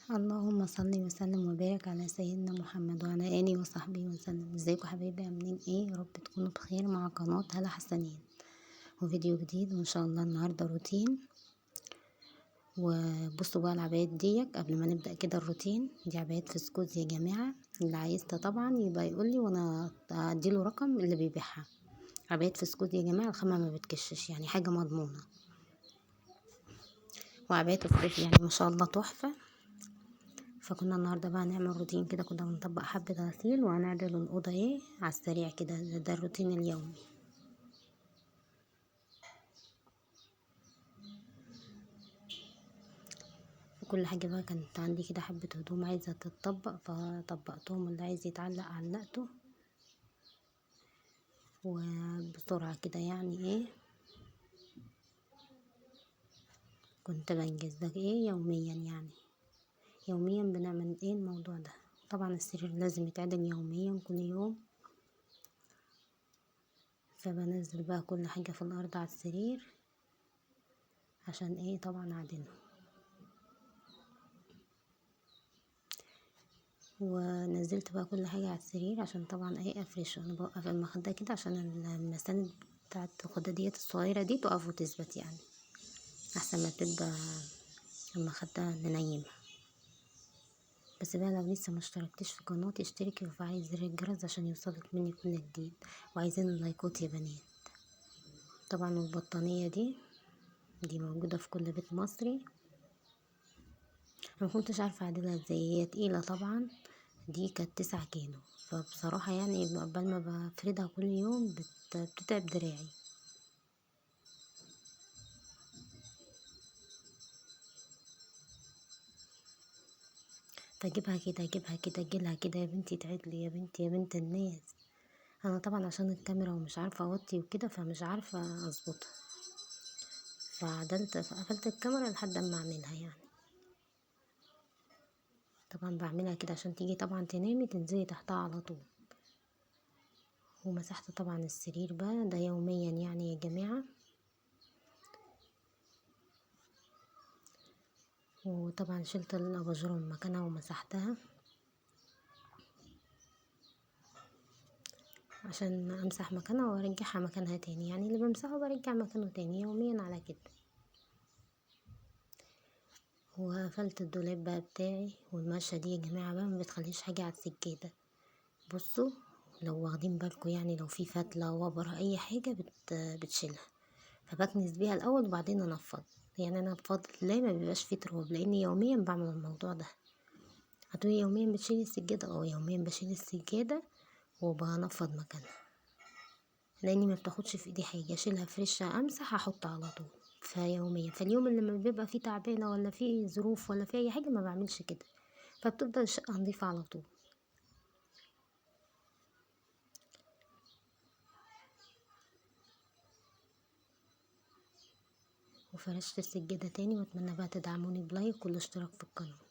اللهم صل وسلم وبارك على سيدنا محمد وعلى آله وصحبه وسلم. ازيكم حبايبي، عاملين ايه؟ يا رب تكونوا بخير. مع قناة هلا حسنين وفيديو جديد وان شاء الله. النهارده روتين. وبصوا بقى العبايات ديت قبل ما نبدأ كده الروتين. دي عبايات فسكوز يا جماعة، اللي عايزها طبعا يبقى يقولي وانا اديله رقم اللي بيبيعها. عبايات فسكوز يا جماعة، الخامة ما بتكشش، يعني حاجة مضمونة. وعبايات الصيف يعني ما شاء الله تحفة. فكنا النهارده بقى نعمل روتين كده، كنا بنطبق حبة غسيل وهنعدل الأوضة ايه على السريع كده. ده الروتين اليومي. كل حاجة بقى كانت عندي كده حبة هدوم عايزة تتطبق فطبقتهم، اللي عايز يتعلق علقته. وبسرعة كده يعني ايه كنت بنجز. ده ايه يوميا يعني، يوميا بنعمل ايه الموضوع ده. طبعا السرير لازم يتعدل يوميا كل يوم. فبنزل بقى كل حاجة في الأرض على السرير عشان ايه طبعا اعدله. ونزلت بقى كل حاجة على السرير عشان طبعا ايه افرشه. انا بوقف المخدة كده عشان المساند بتاعت الخدة ديت الصغيرة دي تقف وتثبت، يعني احسن ما تبقى المخدة ننيمها. بس بقى لو لسه ما اشتركتش في قناتي اشتركي وفعلي زر الجرس عشان يوصلك مني كل جديد. وعايزين اللايكات يا بنات. طبعا البطانية دي موجودة في كل بيت مصري. انا مكنتش عارفة اعدلها ازاي، هي تقيلة طبعا. دي كانت 9 كيلو. فبصراحة يعني قبل ما بفردها كل يوم بتتعب دراعي. فاجيبها كده اجيبها كده اجيلها كده، يا بنتي تعدلي، يا بنتي يا بنت الناس. انا طبعا عشان الكاميرا ومش عارفة اوطي وكده فمش عارفة اظبطها. فقفلت الكاميرا لحد اما اعملها يعني. طبعا بعملها كده عشان تيجي طبعا تنامي تنزلي تحتها على طول. ومسحت طبعا السرير بقى، ده يوميا يعني يا جماعة. وطبعا شلت الاباجوره من مكانها ومسحتها عشان امسح مكانها وارجعها مكانها تاني، يعني اللي بمسحه برجع مكانه تاني يوميا على كده. وقفلت الدولاب بقى بتاعي. والمرشة دي يا جماعة بقى ما بتخليش حاجة على السجادة. بصوا لو واخدين بالكم، يعني لو في فتلة وبرة اي حاجة بتشيلها. فبكنس بيها الاول وبعدين انفض. يعني انا بفضل الله ما بيبقاش فيه تراب، لاني يوميا بعمل الموضوع ده. هتقولي يوميا بتشيل السجادة؟ يوميا بشيل السجادة وبنفض مكانها، لاني ما بتاخدش في ايدي حاجه. اشيلها فرشه امسح احط على طول. فيوميا، فاليوم اللي ما بيبقى فيه تعبانه ولا فيه ظروف ولا فيه اي حاجه ما بعملش كده. فبتفضل الشقه نظيفه على طول. وفرشت السجاده تاني، واتمنى بقى تدعموني بلايك والاشتراك في القناه.